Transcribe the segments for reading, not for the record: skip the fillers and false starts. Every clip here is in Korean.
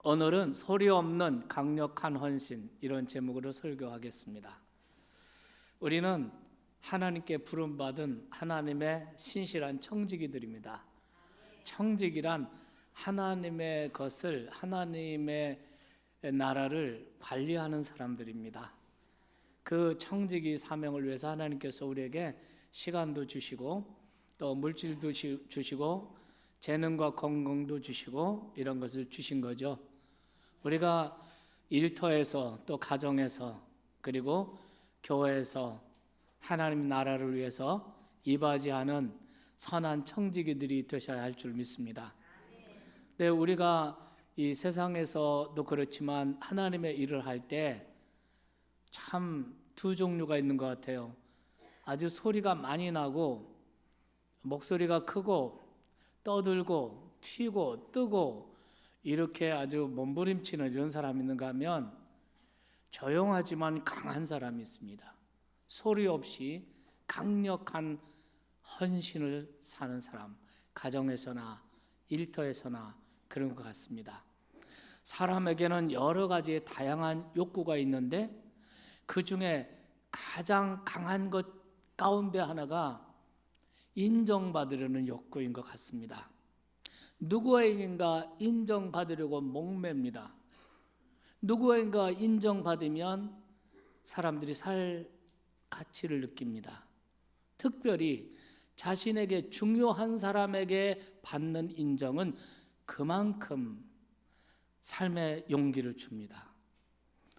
오늘은 소리 없는 강력한 헌신, 이런 제목으로 설교하겠습니다. 우리는 하나님께 부름받은 하나님의 신실한 청지기들입니다. 청지기란 하나님의 것을, 하나님의 나라를 관리하는 사람들입니다. 그 청지기 사명을 위해서 하나님께서 우리에게 시간도 주시고 또 물질도 주시고 재능과 건강도 주시고 이런 것을 주신 거죠. 우리가 일터에서 또 가정에서 그리고 교회에서 하나님 나라를 위해서 이바지하는 선한 청지기들이 되셔야 할 줄 믿습니다. 네, 우리가 이 세상에서도 그렇지만 하나님의 일을 할 때 참 두 종류가 있는 것 같아요. 아주 소리가 많이 나고 목소리가 크고 떠들고 튀고 뜨고 이렇게 아주 몸부림치는 이런 사람이 있는가 하면 조용하지만 강한 사람이 있습니다. 소리 없이 강력한 헌신을 사는 사람, 가정에서나 일터에서나 그런 것 같습니다. 사람에게는 여러 가지의 다양한 욕구가 있는데 그 중에 가장 강한 것 가운데 하나가 인정받으려는 욕구인 것 같습니다. 누구에게인가 인정받으려고 목맵니다. 누구에게인가 인정받으면 사람들이 살 가치를 느낍니다. 특별히 자신에게 중요한 사람에게 받는 인정은 그만큼 삶의 용기를 줍니다.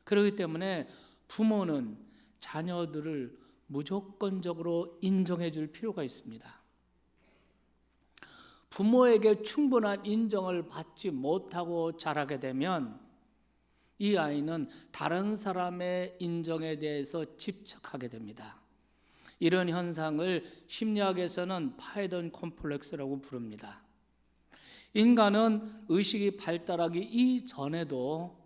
그렇기 때문에 부모는 자녀들을 무조건적으로 인정해 줄 필요가 있습니다. 부모에게 충분한 인정을 받지 못하고 자라게 되면 이 아이는 다른 사람의 인정에 대해서 집착하게 됩니다. 이런 현상을 심리학에서는 파이던 콤플렉스라고 부릅니다. 인간은 의식이 발달하기 이전에도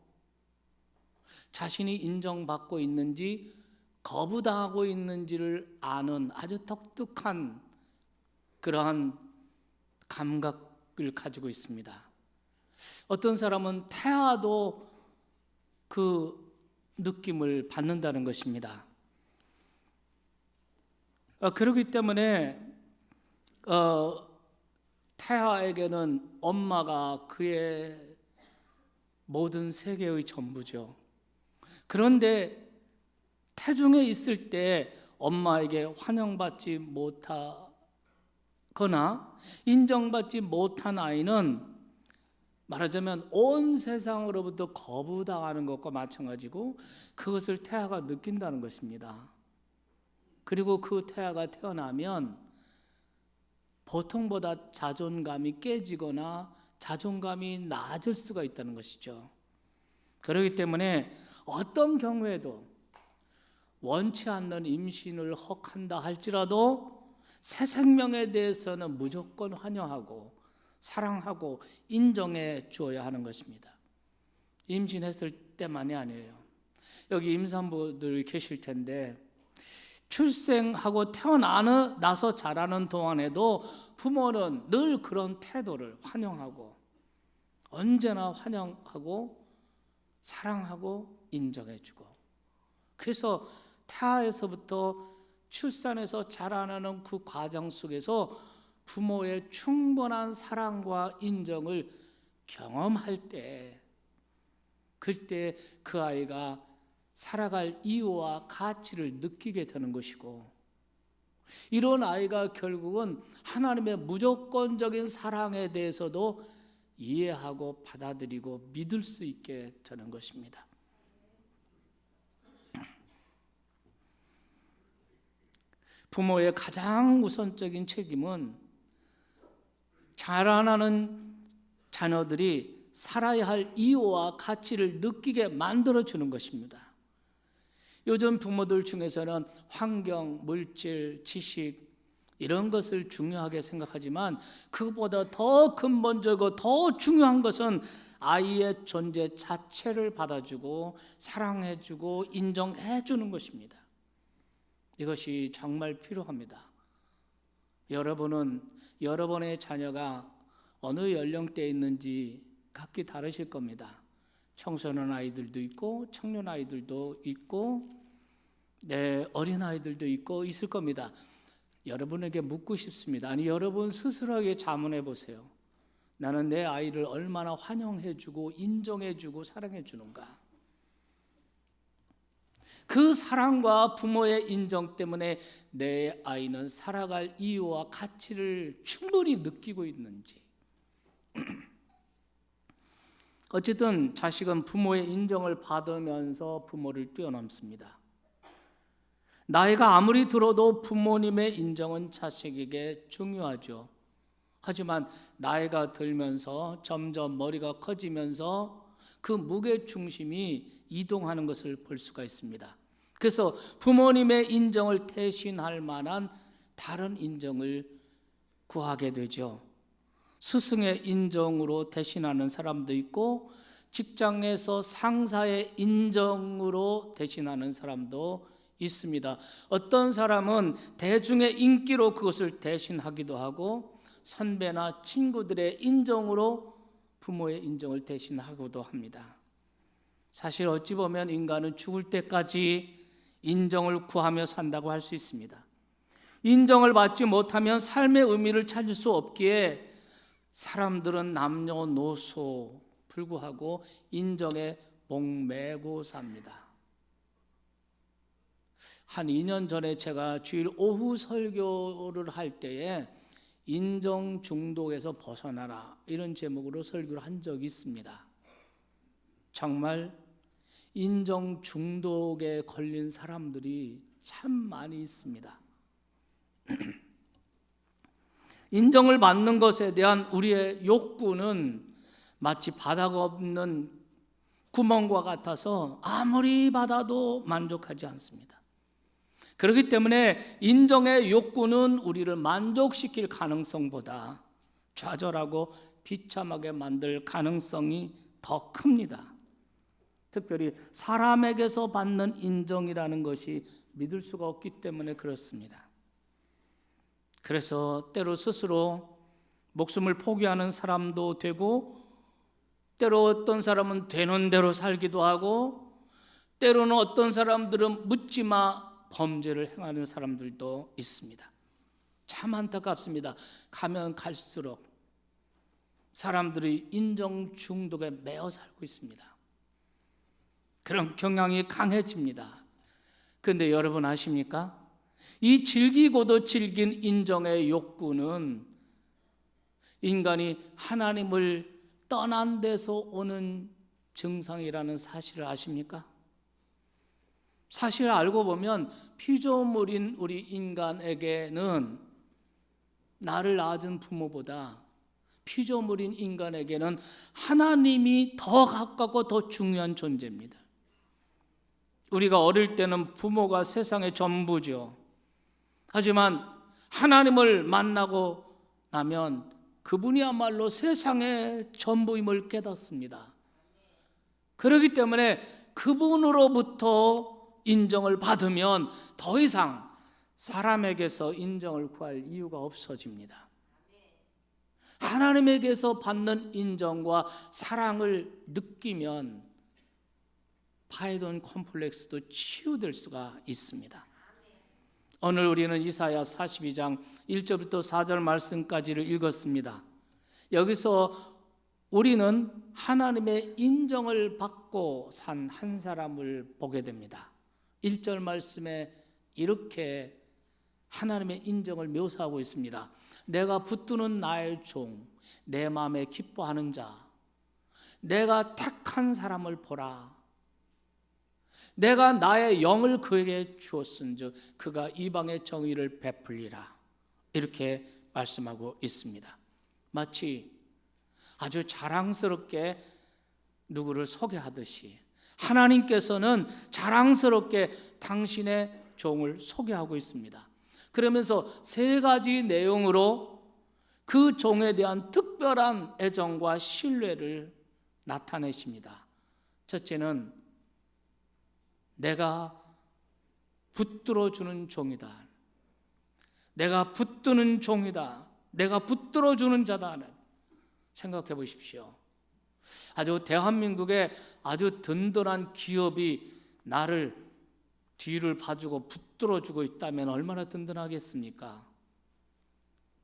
자신이 인정받고 있는지 거부당하고 있는지를 아는 아주 독특한 그러한 감각을 가지고 있습니다. 어떤 사람은 태아도 그 느낌을 받는다는 것입니다. 그렇기 때문에 태아에게는 엄마가 그의 모든 세계의 전부죠. 그런데 태중에 있을 때 엄마에게 환영받지 못하거나 인정받지 못한 아이는 말하자면 온 세상으로부터 거부당하는 것과 마찬가지고 그것을 태아가 느낀다는 것입니다. 그리고 그 태아가 태어나면 보통보다 자존감이 깨지거나 자존감이 낮을 수가 있다는 것이죠. 그렇기 때문에 어떤 경우에도 원치 않는 임신을 혹한다 할지라도 새 생명에 대해서는 무조건 환영하고 사랑하고 인정해 주어야 하는 것입니다. 임신했을 때만이 아니에요. 여기 임산부들이 계실 텐데 출생하고 태어나서 자라는 동안에도 부모는 늘 그런 태도를 환영하고 언제나 환영하고 사랑하고 인정해주고, 그래서 태아에서부터 출산해서 자라나는 그 과정 속에서 부모의 충분한 사랑과 인정을 경험할 때, 그때 그 아이가 살아갈 이유와 가치를 느끼게 되는 것이고, 이런 아이가 결국은 하나님의 무조건적인 사랑에 대해서도 이해하고 받아들이고 믿을 수 있게 되는 것입니다. 부모의 가장 우선적인 책임은 자라나는 자녀들이 살아야 할 이유와 가치를 느끼게 만들어주는 것입니다. 요즘 부모들 중에서는 환경, 물질, 지식 이런 것을 중요하게 생각하지만 그것보다 더 근본적이고 더 중요한 것은 아이의 존재 자체를 받아주고 사랑해주고 인정해주는 것입니다. 이것이 정말 필요합니다. 여러분은 여러분의 자녀가 어느 연령대에 있는지 각기 다르실 겁니다. 청소년 아이들도 있고 청년 아이들도 있고 어린 아이들도 있고 있을 겁니다. 여러분에게 묻고 싶습니다. 아니, 여러분 스스로에게 자문해 보세요. 나는 내 아이를 얼마나 환영해주고 인정해주고 사랑해주는가? 그 사랑과 부모의 인정 때문에 내 아이는 살아갈 이유와 가치를 충분히 느끼고 있는지. 어쨌든 자식은 부모의 인정을 받으면서 부모를 뛰어넘습니다. 나이가 아무리 들어도 부모님의 인정은 자식에게 중요하죠. 하지만 나이가 들면서 점점 머리가 커지면서 그 무게 중심이 이동하는 것을 볼 수가 있습니다. 그래서 부모님의 인정을 대신할 만한 다른 인정을 구하게 되죠. 스승의 인정으로 대신하는 사람도 있고 직장에서 상사의 인정으로 대신하는 사람도 있습니다. 어떤 사람은 대중의 인기로 그것을 대신하기도 하고 선배나 친구들의 인정으로 부모의 인정을 대신하기도 합니다. 사실 어찌 보면 인간은 죽을 때까지 인정을 구하며 산다고 할 수 있습니다. 인정을 받지 못하면 삶의 의미를 찾을 수 없기에 사람들은 남녀노소 불구하고 인정에 목매고 삽니다. 한 2년 전에 제가 주일 오후 설교를 할 때에 인정 중독에서 벗어나라 이런 제목으로 설교를 한 적이 있습니다. 정말 인정 중독에 걸린 사람들이 참 많이 있습니다. 인정을 받는 것에 대한 우리의 욕구는 마치 바다가 없는 구멍과 같아서 아무리 받아도 만족하지 않습니다. 그렇기 때문에 인정의 욕구는 우리를 만족시킬 가능성보다 좌절하고 비참하게 만들 가능성이 더 큽니다. 특별히 사람에게서 받는 인정이라는 것이 믿을 수가 없기 때문에 그렇습니다. 그래서 때로 스스로 목숨을 포기하는 사람도 되고 때로 어떤 사람은 되는 대로 살기도 하고 때로는 어떤 사람들은 묻지마 범죄를 행하는 사람들도 있습니다. 참 안타깝습니다. 가면 갈수록 사람들이 인정 중독에 매여 살고 있습니다. 그런 경향이 강해집니다. 그런데 여러분 아십니까? 이 질기고도 질긴 인정의 욕구는 인간이 하나님을 떠난 데서 오는 증상이라는 사실을 아십니까? 사실 알고 보면 피조물인 우리 인간에게는 나를 낳은 부모보다 피조물인 인간에게는 하나님이 더 가깝고 더 중요한 존재입니다. 우리가 어릴 때는 부모가 세상의 전부죠. 하지만 하나님을 만나고 나면 그분이야말로 세상의 전부임을 깨닫습니다. 그렇기 때문에 그분으로부터 인정을 받으면 더 이상 사람에게서 인정을 구할 이유가 없어집니다. 하나님에게서 받는 인정과 사랑을 느끼면 파이돈 콤플렉스도 치유될 수가 있습니다. 오늘 우리는 이사야 42장 1절부터 4절 말씀까지를 읽었습니다. 여기서 우리는 하나님의 인정을 받고 산 한 사람을 보게 됩니다. 1절 말씀에 이렇게 하나님의 인정을 묘사하고 있습니다. 내가 붙드는 나의 종, 내 마음에 기뻐하는 자, 내가 택한 사람을 보라. 내가 나의 영을 그에게 주었은즉 그가 이방의 정의를 베풀리라. 이렇게 말씀하고 있습니다. 마치 아주 자랑스럽게 누구를 소개하듯이 하나님께서는 자랑스럽게 당신의 종을 소개하고 있습니다. 그러면서 세 가지 내용으로 그 종에 대한 특별한 애정과 신뢰를 나타내십니다. 첫째는 내가 붙들어주는 종이다. 내가 붙드는 종이다. 내가 붙들어주는 자다. 생각해 보십시오. 아주 대한민국의 아주 든든한 기업이 나를 뒤를 봐주고 붙들어주고 있다면 얼마나 든든하겠습니까?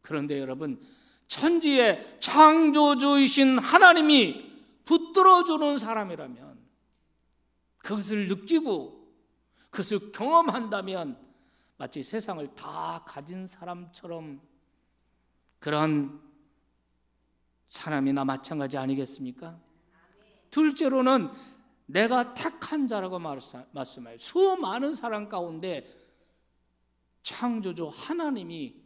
그런데 여러분, 천지의 창조주이신 하나님이 붙들어주는 사람이라면, 그것을 느끼고 그것을 경험한다면 마치 세상을 다 가진 사람처럼 그런 사람이나 마찬가지 아니겠습니까? 둘째로는 내가 택한 자라고 말씀해요. 수많은 사람 가운데 창조주 하나님이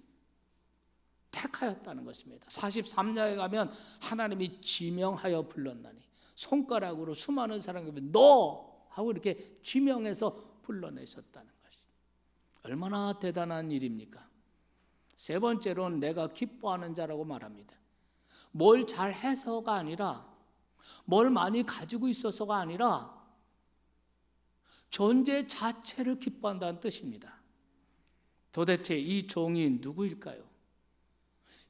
택하였다는 것입니다. 43장에 가면 하나님이 지명하여 불렀나니, 손가락으로 수많은 사람에게 너 하고 이렇게 지명해서 불러내셨다는 것이 얼마나 대단한 일입니까? 세 번째로는 내가 기뻐하는 자라고 말합니다. 뭘 잘해서가 아니라, 뭘 많이 가지고 있어서가 아니라 존재 자체를 기뻐한다는 뜻입니다. 도대체 이 종이 누구일까요?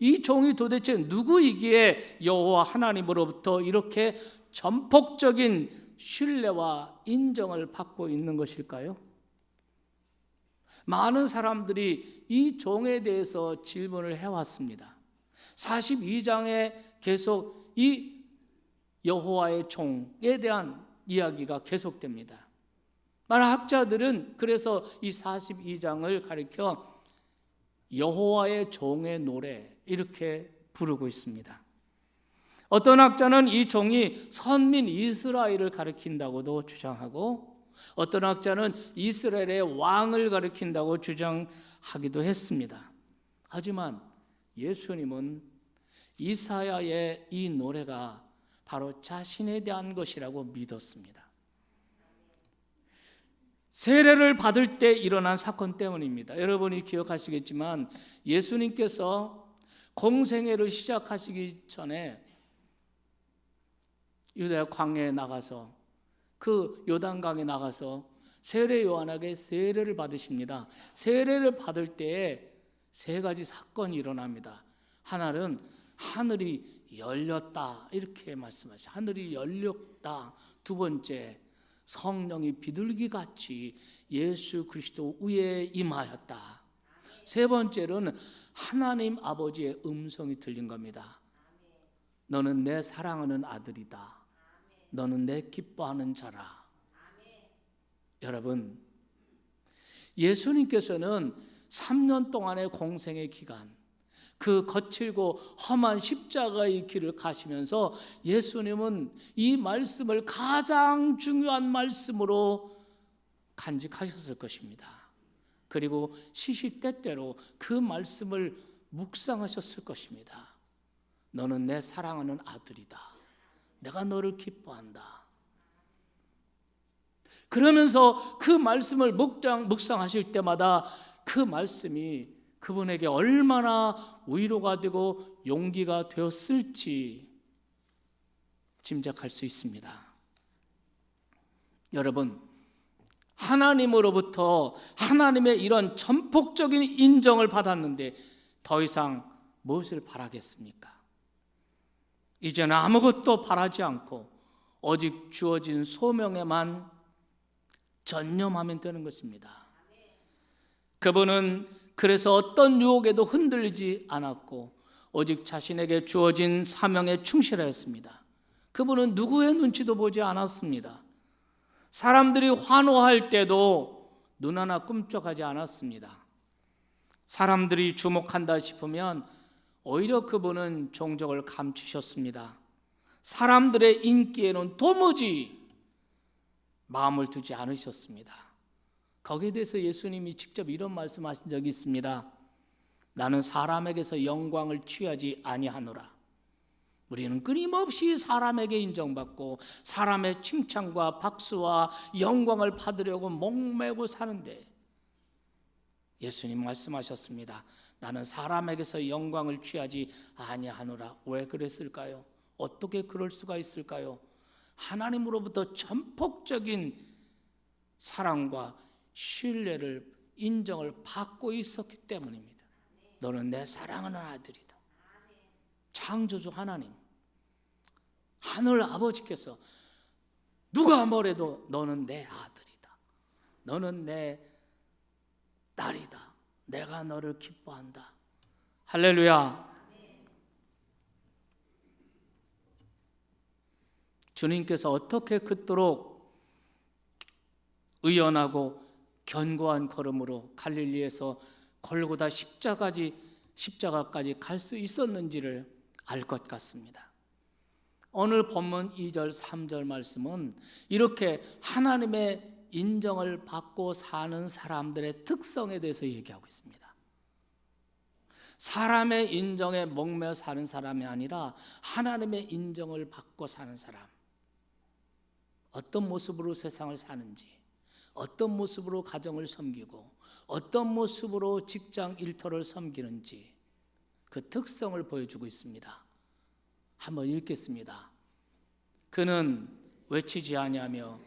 이 종이 도대체 누구이기에 여호와 하나님으로부터 이렇게 전폭적인 신뢰와 인정을 받고 있는 것일까요? 많은 사람들이 이 종에 대해서 질문을 해왔습니다. 42장에 계속 이 여호와의 종에 대한 이야기가 계속됩니다. 많은 학자들은 그래서 이 42장을 가리켜 여호와의 종의 노래 이렇게 부르고 있습니다. 어떤 학자는 이 종이 선민 이스라엘을 가리킨다고도 주장하고, 어떤 학자는 이스라엘의 왕을 가리킨다고 주장하기도 했습니다. 하지만 예수님은 이사야의 이 노래가 바로 자신에 대한 것이라고 믿었습니다. 세례를 받을 때 일어난 사건 때문입니다. 여러분이 기억하시겠지만 예수님께서 공생애를 시작하시기 전에 유대야 광야에 나가서, 그 요단강에 나가서 세례 요한에게 세례를 받으십니다. 세례를 받을 때에 세 가지 사건이 일어납니다. 하나는 하늘이 열렸다 이렇게 말씀하시죠. 하늘이 열렸다. 두 번째, 성령이 비둘기같이 예수 그리스도 위에 임하였다. 세 번째로는 하나님 아버지의 음성이 들린 겁니다. 너는 내 사랑하는 아들이다. 너는 내 기뻐하는 자라. 여러분, 예수님께서는 3년 동안의 공생의 기간, 그 거칠고 험한 십자가의 길을 가시면서 예수님은 이 말씀을 가장 중요한 말씀으로 간직하셨을 것입니다. 그리고 시시때때로 그 말씀을 묵상하셨을 것입니다. 너는 내 사랑하는 아들이다. 내가 너를 기뻐한다. 그러면서 그 말씀을 묵상하실 때마다 그 말씀이 그분에게 얼마나 위로가 되고 용기가 되었을지 짐작할 수 있습니다. 여러분, 하나님으로부터 하나님의 이런 전폭적인 인정을 받았는데 더 이상 무엇을 바라겠습니까? 이제는 아무것도 바라지 않고 오직 주어진 소명에만 전념하면 되는 것입니다. 그분은 그래서 어떤 유혹에도 흔들리지 않았고 오직 자신에게 주어진 사명에 충실하였습니다. 그분은 누구의 눈치도 보지 않았습니다. 사람들이 환호할 때도 눈 하나 꿈쩍하지 않았습니다. 사람들이 주목한다 싶으면 오히려 그분은 종적을 감추셨습니다. 사람들의 인기에는 도무지 마음을 두지 않으셨습니다. 거기에 대해서 예수님이 직접 이런 말씀하신 적이 있습니다. 나는 사람에게서 영광을 취하지 아니하노라. 우리는 끊임없이 사람에게 인정받고 사람의 칭찬과 박수와 영광을 받으려고 목매고 사는데 예수님 말씀하셨습니다. 나는 사람에게서 영광을 취하지 아니하노라. 왜 그랬을까요? 어떻게 그럴 수가 있을까요? 하나님으로부터 전폭적인 사랑과 신뢰를 인정을 받고 있었기 때문입니다. 너는 내 사랑하는 아들이다. 창조주 하나님, 하늘 아버지께서 누가 뭐래도 너는 내 아들이다, 너는 내 딸이다, 내가 너를 기뻐한다. 할렐루야. 주님께서 어떻게 그토록 의연하고 견고한 걸음으로 갈릴리에서 골고다 십자가까지 갈 수 있었는지를 알 것 같습니다. 오늘 본문 2절 3절 말씀은 이렇게 하나님의 인정을 받고 사는 사람들의 특성에 대해서 얘기하고 있습니다. 사람의 인정에 목매어 사는 사람이 아니라 하나님의 인정을 받고 사는 사람, 어떤 모습으로 세상을 사는지, 어떤 모습으로 가정을 섬기고 어떤 모습으로 직장 일터를 섬기는지 그 특성을 보여주고 있습니다. 한번 읽겠습니다. 그는 외치지 아니하며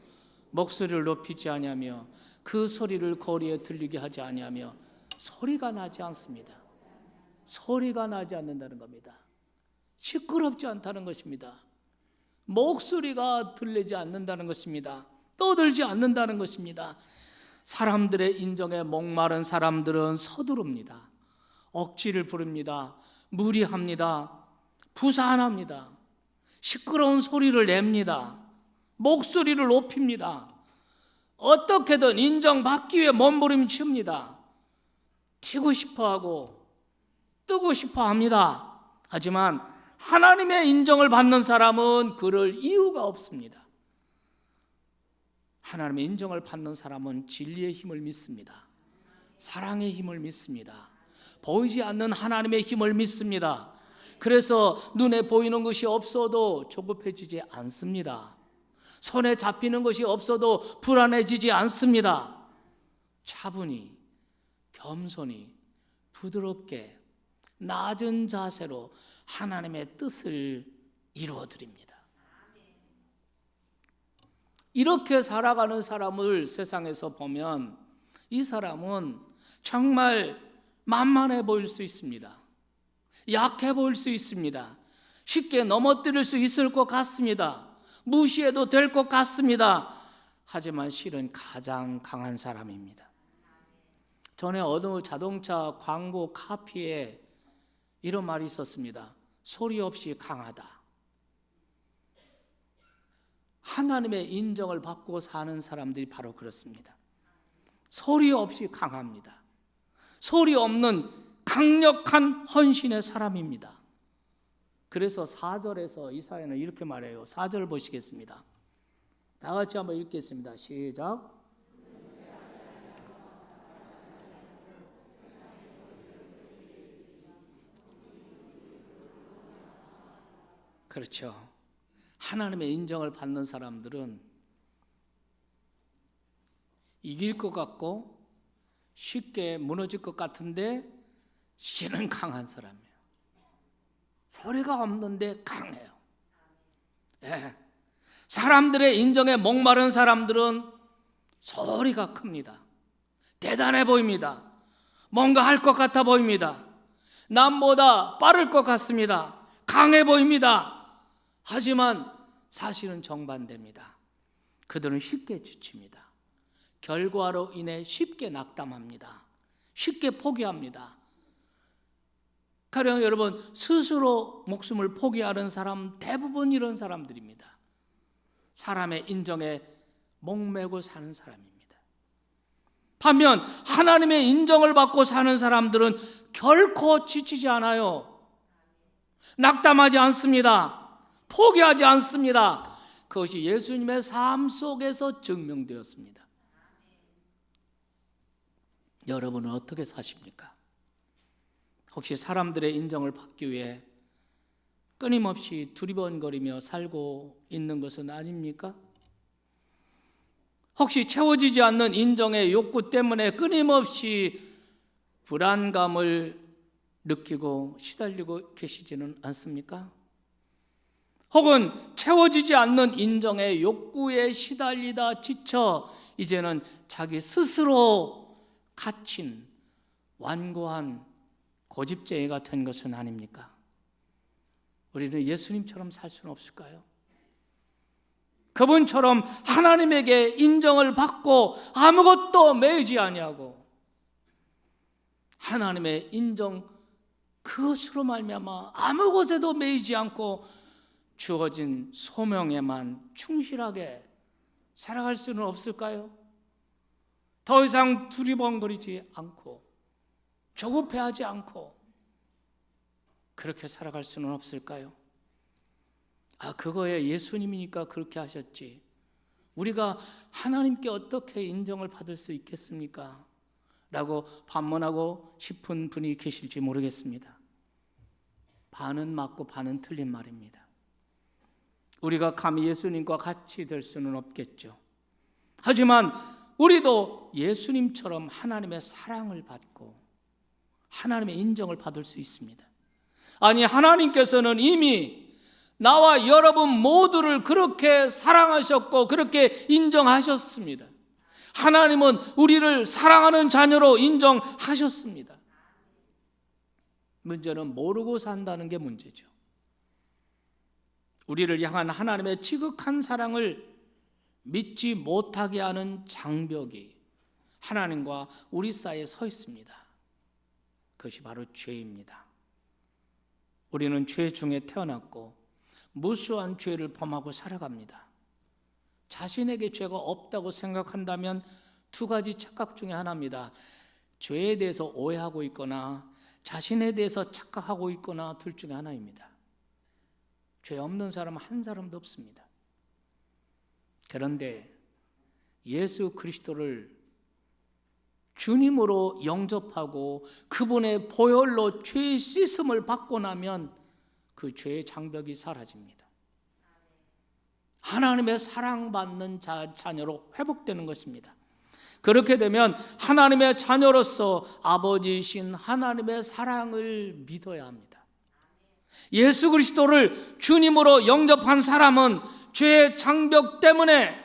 목소리를 높이지 아니하며 그 소리를 거리에 들리게 하지 아니하며 소리가 나지 않습니다. 소리가 나지 않는다는 겁니다. 시끄럽지 않다는 것입니다. 목소리가 들리지 않는다는 것입니다. 떠들지 않는다는 것입니다. 사람들의 인정에 목마른 사람들은 서두릅니다. 억지를 부릅니다. 무리합니다. 부산합니다. 시끄러운 소리를 냅니다. 목소리를 높입니다. 어떻게든 인정받기 위해 몸부림칩니다. 튀고 싶어하고 뜨고 싶어합니다. 하지만 하나님의 인정을 받는 사람은 그럴 이유가 없습니다. 하나님의 인정을 받는 사람은 진리의 힘을 믿습니다. 사랑의 힘을 믿습니다. 보이지 않는 하나님의 힘을 믿습니다. 그래서 눈에 보이는 것이 없어도 조급해지지 않습니다. 손에 잡히는 것이 없어도 불안해지지 않습니다. 차분히, 겸손히, 부드럽게, 낮은 자세로 하나님의 뜻을 이루어드립니다. 이렇게 살아가는 사람을 세상에서 보면 이 사람은 정말 만만해 보일 수 있습니다. 약해 보일 수 있습니다. 쉽게 넘어뜨릴 수 있을 것 같습니다. 무시해도 될 것 같습니다. 하지만 실은 가장 강한 사람입니다. 전에 어느 자동차 광고 카피에 이런 말이 있었습니다. 소리 없이 강하다. 하나님의 인정을 받고 사는 사람들이 바로 그렇습니다. 소리 없이 강합니다. 소리 없는 강력한 헌신의 사람입니다. 그래서 4절에서 이사야는 이렇게 말해요. 4절 보시겠습니다. 다 같이 한번 읽겠습니다. 시작. 그렇죠. 하나님의 인정을 받는 사람들은 이길 것 같고 쉽게 무너질 것 같은데 실은 강한 사람이에요. 소리가 없는데 강해요. 네. 사람들의 인정에 목마른 사람들은 소리가 큽니다. 대단해 보입니다. 뭔가 할 것 같아 보입니다. 남보다 빠를 것 같습니다. 강해 보입니다. 하지만 사실은 정반대입니다. 그들은 쉽게 지칩니다. 결과로 인해 쉽게 낙담합니다. 쉽게 포기합니다. 가령 여러분, 스스로 목숨을 포기하는 사람 대부분 이런 사람들입니다. 사람의 인정에 목매고 사는 사람입니다. 반면 하나님의 인정을 받고 사는 사람들은 결코 지치지 않아요. 낙담하지 않습니다. 포기하지 않습니다. 그것이 예수님의 삶 속에서 증명되었습니다. 여러분은 어떻게 사십니까? 혹시 사람들의 인정을 받기 위해 끊임없이 두리번거리며 살고 있는 것은 아닙니까? 혹시 채워지지 않는 인정의 욕구 때문에 끊임없이 불안감을 느끼고 시달리고 계시지는 않습니까? 혹은 채워지지 않는 인정의 욕구에 시달리다 지쳐 이제는 자기 스스로 갇힌 완고한 고집쟁이가 된 것은 아닙니까? 우리는 예수님처럼 살 수는 없을까요? 그분처럼 하나님에게 인정을 받고 아무것도 매이지 아니하고 하나님의 인정 그것으로 말미암아 아무 것에도 매이지 않고 주어진 소명에만 충실하게 살아갈 수는 없을까요? 더 이상 두리번거리지 않고 조급해하지 않고 그렇게 살아갈 수는 없을까요? 그거에 예수님이니까 그렇게 하셨지 우리가 하나님께 어떻게 인정을 받을 수 있겠습니까? 라고 반문하고 싶은 분이 계실지 모르겠습니다. 반은 맞고 반은 틀린 말입니다. 우리가 감히 예수님과 같이 될 수는 없겠죠. 하지만 우리도 예수님처럼 하나님의 사랑을 받고 하나님의 인정을 받을 수 있습니다. 아니, 하나님께서는 이미 나와 여러분 모두를 그렇게 사랑하셨고 그렇게 인정하셨습니다. 하나님은 우리를 사랑하는 자녀로 인정하셨습니다. 문제는 모르고 산다는 게 문제죠. 우리를 향한 하나님의 지극한 사랑을 믿지 못하게 하는 장벽이 하나님과 우리 사이에 서 있습니다. 그것이 바로 죄입니다. 우리는 죄 중에 태어났고 무수한 죄를 범하고 살아갑니다. 자신에게 죄가 없다고 생각한다면 두 가지 착각 중에 하나입니다. 죄에 대해서 오해하고 있거나 자신에 대해서 착각하고 있거나 둘 중에 하나입니다. 죄 없는 사람은 한 사람도 없습니다. 그런데 예수 그리스도를 주님으로 영접하고 그분의 보혈로 죄의 씻음을 받고 나면 그 죄의 장벽이 사라집니다. 하나님의 사랑받는 자녀로 회복되는 것입니다. 그렇게 되면 하나님의 자녀로서 아버지이신 하나님의 사랑을 믿어야 합니다. 예수 그리스도를 주님으로 영접한 사람은 죄의 장벽 때문에,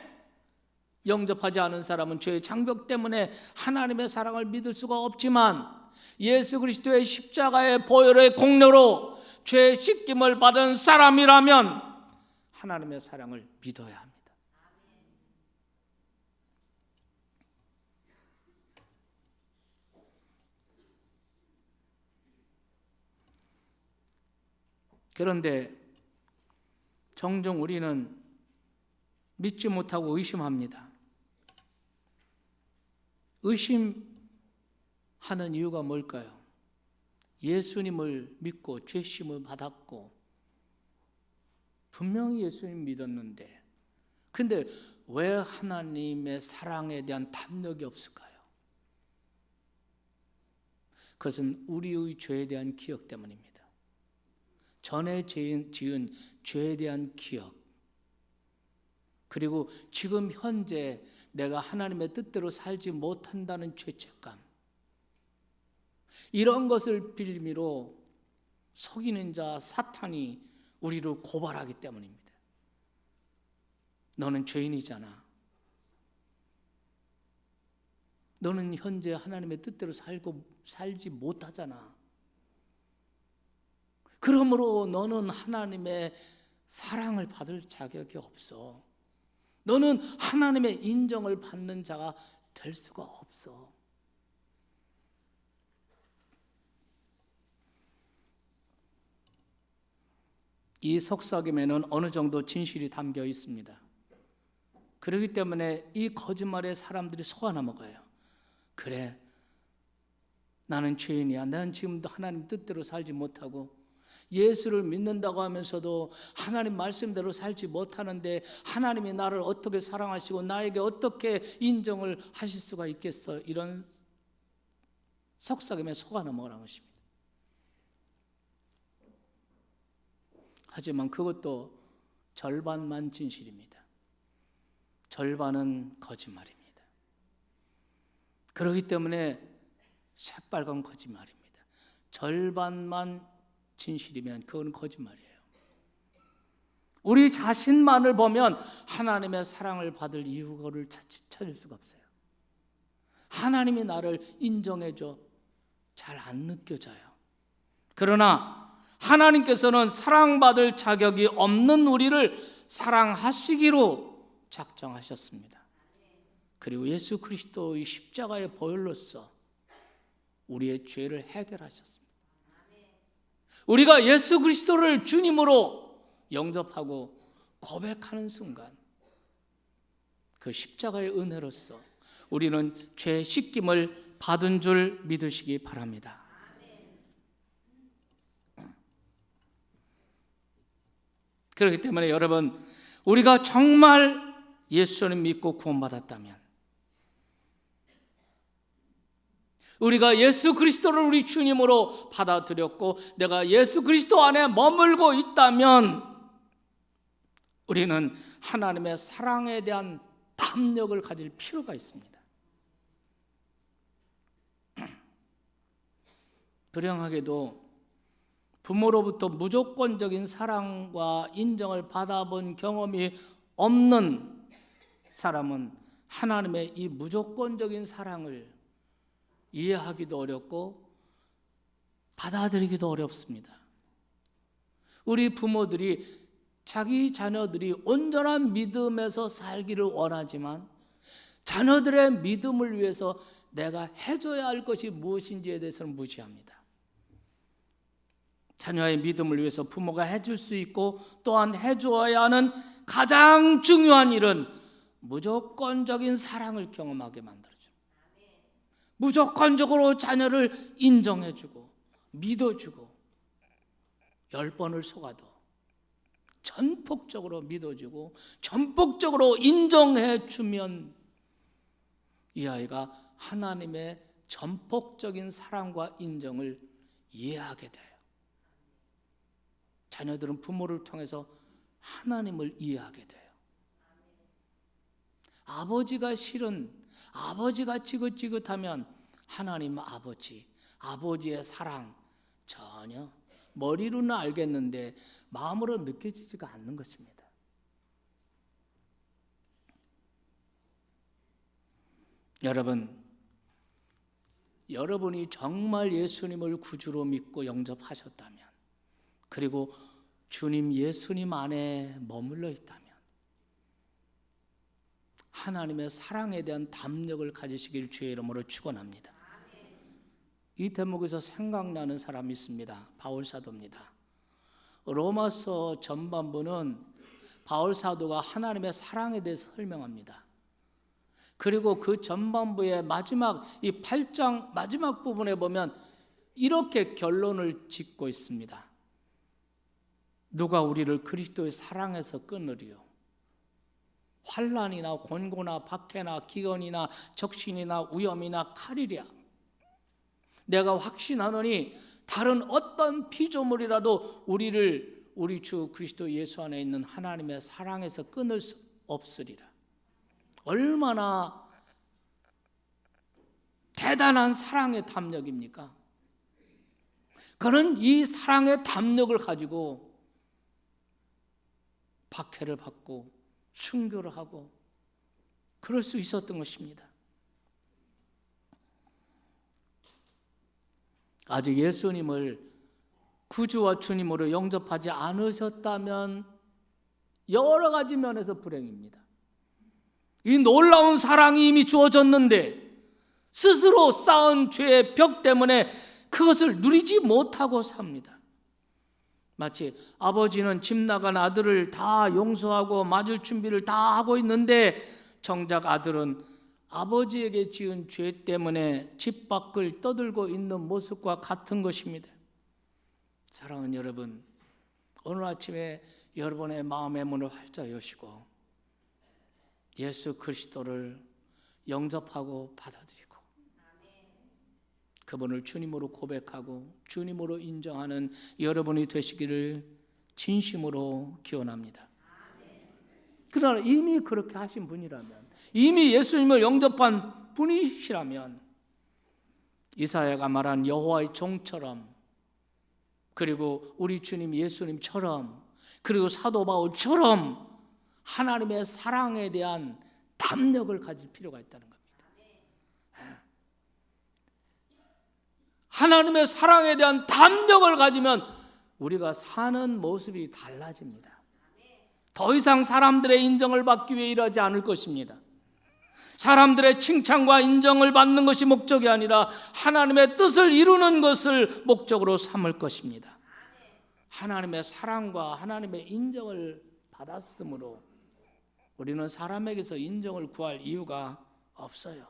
영접하지 않은 사람은 죄의 장벽 때문에 하나님의 사랑을 믿을 수가 없지만 예수 그리스도의 십자가의 보혈의 공로로 죄의 씻김을 받은 사람이라면 하나님의 사랑을 믿어야 합니다. 그런데 종종 우리는 믿지 못하고 의심합니다. 의심하는 이유가 뭘까요? 예수님을 믿고 죄심을 받았고 분명히 예수님 믿었는데 근데 왜 하나님의 사랑에 대한 담력이 없을까요? 그것은 우리의 죄에 대한 기억 때문입니다. 전에 지은 죄에 대한 기억, 그리고 지금 현재 내가 하나님의 뜻대로 살지 못한다는 죄책감, 이런 것을 빌미로 속이는 자 사탄이 우리를 고발하기 때문입니다. 너는 죄인이잖아. 너는 현재 하나님의 뜻대로 살지 못하잖아. 그러므로 너는 하나님의 사랑을 받을 자격이 없어. 너는 하나님의 인정을 받는 자가 될 수가 없어. 이 속삭임에는 어느 정도 진실이 담겨 있습니다. 그렇기 때문에 이 거짓말에 사람들이 속아 넘어가요. 그래, 나는 죄인이야. 나는 지금도 하나님 뜻대로 살지 못하고 예수를 믿는다고 하면서도 하나님 말씀대로 살지 못하는데 하나님이 나를 어떻게 사랑하시고 나에게 어떻게 인정을 하실 수가 있겠어? 이런 속삭임에 속아 넘어가는 것입니다. 하지만 그것도 절반만 진실입니다. 절반은 거짓말입니다. 그렇기 때문에 새빨간 거짓말입니다. 절반만 진실이면 그건 거짓말이에요. 우리 자신만을 보면 하나님의 사랑을 받을 이유를 찾을 수가 없어요. 하나님이 나를 인정해줘 잘 안 느껴져요. 그러나 하나님께서는 사랑받을 자격이 없는 우리를 사랑하시기로 작정하셨습니다. 그리고 예수 그리스도의 십자가의 보혈로서 우리의 죄를 해결하셨습니다. 우리가 예수 그리스도를 주님으로 영접하고 고백하는 순간 그 십자가의 은혜로서 우리는 죄 씻김을 받은 줄 믿으시기 바랍니다. 그렇기 때문에 여러분, 우리가 정말 예수를 믿고 구원받았다면, 우리가 예수 그리스도를 우리 주님으로 받아들였고 내가 예수 그리스도 안에 머물고 있다면 우리는 하나님의 사랑에 대한 담력을 가질 필요가 있습니다. 불행하게도 부모로부터 무조건적인 사랑과 인정을 받아본 경험이 없는 사람은 하나님의 이 무조건적인 사랑을 이해하기도 어렵고 받아들이기도 어렵습니다. 우리 부모들이 자기 자녀들이 온전한 믿음에서 살기를 원하지만 자녀들의 믿음을 위해서 내가 해줘야 할 것이 무엇인지에 대해서는 무지합니다. 자녀의 믿음을 위해서 부모가 해줄 수 있고 또한 해주어야 하는 가장 중요한 일은 무조건적인 사랑을 경험하게 만들어줍니다. 무조건적으로 자녀를 인정해주고 믿어주고 10번을 속아도 전폭적으로 믿어주고 전폭적으로 인정해주면 이 아이가 하나님의 전폭적인 사랑과 인정을 이해하게 돼요. 자녀들은 부모를 통해서 하나님을 이해하게 돼요. 아버지가 싫은, 아버지가 지긋지긋하면 하나님 아버지, 아버지의 사랑 전혀 머리로는 알겠는데 마음으로 느껴지지가 않는 것입니다. 여러분이 정말 예수님을 구주로 믿고 영접하셨다면, 그리고 주님 예수님 안에 머물러 있다면 하나님의 사랑에 대한 담력을 가지시길 주의 이름으로 축원합니다. 이 대목에서 생각나는 사람이 있습니다. 바울 사도입니다. 로마서 전반부는 바울 사도가 하나님의 사랑에 대해서 설명합니다. 그리고 그 전반부의 마지막 이 8장 마지막 부분에 보면 이렇게 결론을 짓고 있습니다. 누가 우리를 그리스도의 사랑에서 끊으리요? 환난이나 곤고나 박해나 기근이나 적신이나 위험이나 칼이랴. 내가 확신하노니 다른 어떤 피조물이라도 우리를 우리 주 그리스도 예수 안에 있는 하나님의 사랑에서 끊을 수 없으리라. 얼마나 대단한 사랑의 담력입니까? 그는 이 사랑의 담력을 가지고 박해를 받고 순교를 하고 그럴 수 있었던 것입니다. 아직 예수님을 구주와 주님으로 영접하지 않으셨다면 여러 가지 면에서 불행입니다. 이 놀라운 사랑이 이미 주어졌는데 스스로 쌓은 죄의 벽 때문에 그것을 누리지 못하고 삽니다. 마치 아버지는 집 나간 아들을 다 용서하고 맞을 준비를 다 하고 있는데 정작 아들은 아버지에게 지은 죄 때문에 집 밖을 떠들고 있는 모습과 같은 것입니다. 사랑하는 여러분, 오늘 아침에 여러분의 마음의 문을 활짝 여시고 예수 그리스도를 영접하고 받아들이고 그분을 주님으로 고백하고 주님으로 인정하는 여러분이 되시기를 진심으로 기원합니다. 그러나 이미 그렇게 하신 분이라면, 이미 예수님을 영접한 분이시라면 이사야가 말한 여호와의 종처럼, 그리고 우리 주님 예수님처럼, 그리고 사도 바울처럼 하나님의 사랑에 대한 담력을 가질 필요가 있다는 겁니다. 하나님의 사랑에 대한 담력을 가지면 우리가 사는 모습이 달라집니다. 더 이상 사람들의 인정을 받기 위해 일하지 않을 것입니다. 사람들의 칭찬과 인정을 받는 것이 목적이 아니라 하나님의 뜻을 이루는 것을 목적으로 삼을 것입니다. 하나님의 사랑과 하나님의 인정을 받았으므로 우리는 사람에게서 인정을 구할 이유가 없어요.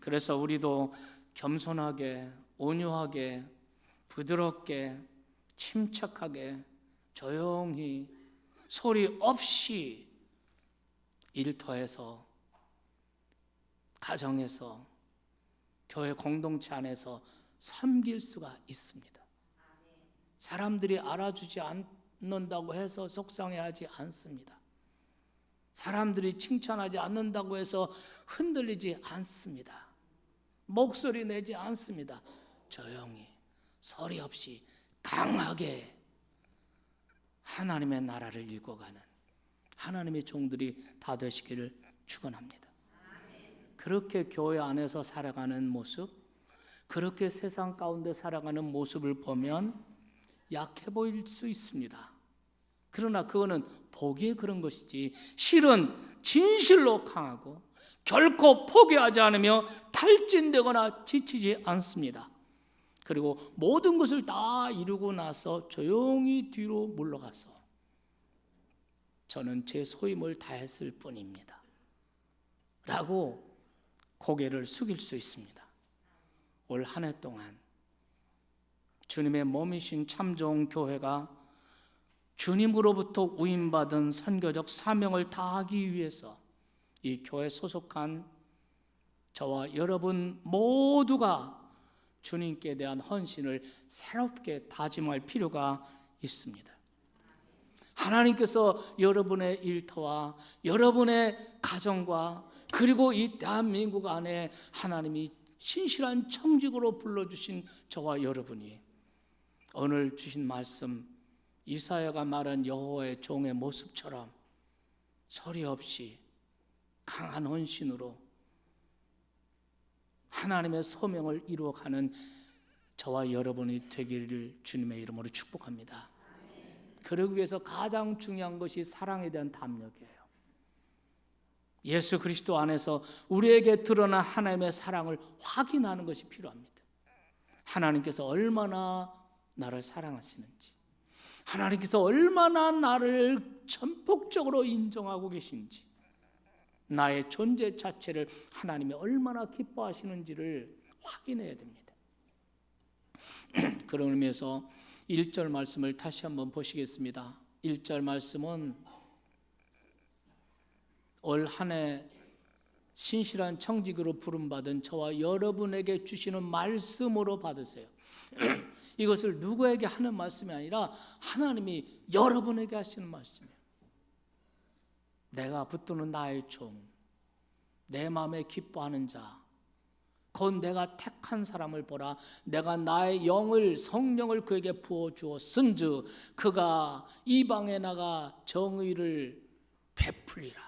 그래서 우리도 겸손하게, 온유하게, 부드럽게, 침착하게, 조용히, 소리 없이 일터에서, 가정에서, 교회 공동체 안에서 섬길 수가 있습니다. 사람들이 알아주지 않는다고 해서 속상해하지 않습니다. 사람들이 칭찬하지 않는다고 해서 흔들리지 않습니다. 목소리 내지 않습니다. 조용히, 소리 없이 강하게 하나님의 나라를 읽어가는 하나님의 종들이 다 되시기를 축원합니다. 그렇게 교회 안에서 살아가는 모습, 그렇게 세상 가운데 살아가는 모습을 보면 약해 보일 수 있습니다. 그러나 그거는 보기에 그런 것이지 실은 진실로 강하고 결코 포기하지 않으며 탈진되거나 지치지 않습니다. 그리고 모든 것을 다 이루고 나서 조용히 뒤로 물러가서 저는 제 소임을 다했을 뿐입니다 라고 고개를 숙일 수 있습니다. 올 한 해 동안 주님의 몸이신 참좋은 교회가 주님으로부터 위임받은 선교적 사명을 다하기 위해서 이 교회 소속한 저와 여러분 모두가 주님께 대한 헌신을 새롭게 다짐할 필요가 있습니다. 하나님께서 여러분의 일터와 여러분의 가정과 그리고 이 대한민국 안에 하나님이 신실한 청직으로 불러주신 저와 여러분이 오늘 주신 말씀 이사야가 말한 여호와의 종의 모습처럼 소리 없이 강한 헌신으로 하나님의 소명을 이루어가는 저와 여러분이 되기를 주님의 이름으로 축복합니다. 그러기 위해서 가장 중요한 것이 사랑에 대한 담력이에요. 예수 그리스도 안에서 우리에게 드러난 하나님의 사랑을 확인하는 것이 필요합니다. 하나님께서 얼마나 나를 사랑하시는지, 하나님께서 얼마나 나를 전폭적으로 인정하고 계신지, 나의 존재 자체를 하나님이 얼마나 기뻐하시는지를 확인해야 됩니다. 그런 의미에서 1절 말씀을 다시 한번 보시겠습니다. 1절 말씀은 올 한 해 신실한 청직으로 부름받은 저와 여러분에게 주시는 말씀으로 받으세요. 이것을 누구에게 하는 말씀이 아니라 하나님이 여러분에게 하시는 말씀이에요. 내가 붙드는 나의 종, 내 마음에 기뻐하는 자, 곧 내가 택한 사람을 보라. 내가 나의 영을 성령을 그에게 부어주었은즉 그가 이방에 나가 정의를 베풀리라.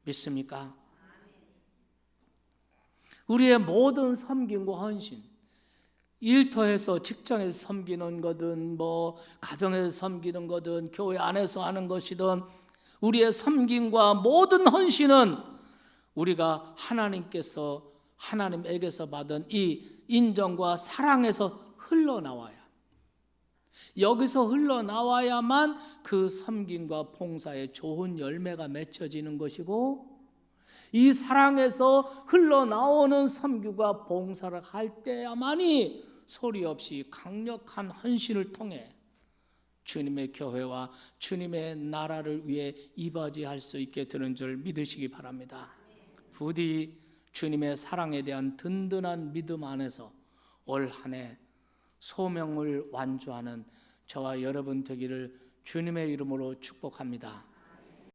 믿습니까? 우리의 모든 섬김과 헌신, 일터에서 직장에서 섬기는 거든 가정에서 섬기는 거든 교회 안에서 하는 것이든 우리의 섬김과 모든 헌신은 우리가 하나님에게서 받은 이 인정과 사랑에서 흘러나와야, 여기서 흘러나와야만 그 섬김과 봉사의 좋은 열매가 맺혀지는 것이고, 이 사랑에서 흘러나오는 섬김과 봉사를 할 때야만이 소리 없이 강력한 헌신을 통해 주님의 교회와 주님의 나라를 위해 이바지할 수 있게 되는 줄 믿으시기 바랍니다. 부디 주님의 사랑에 대한 든든한 믿음 안에서 올 한 해 소명을 완주하는 저와 여러분 되기를 주님의 이름으로 축복합니다.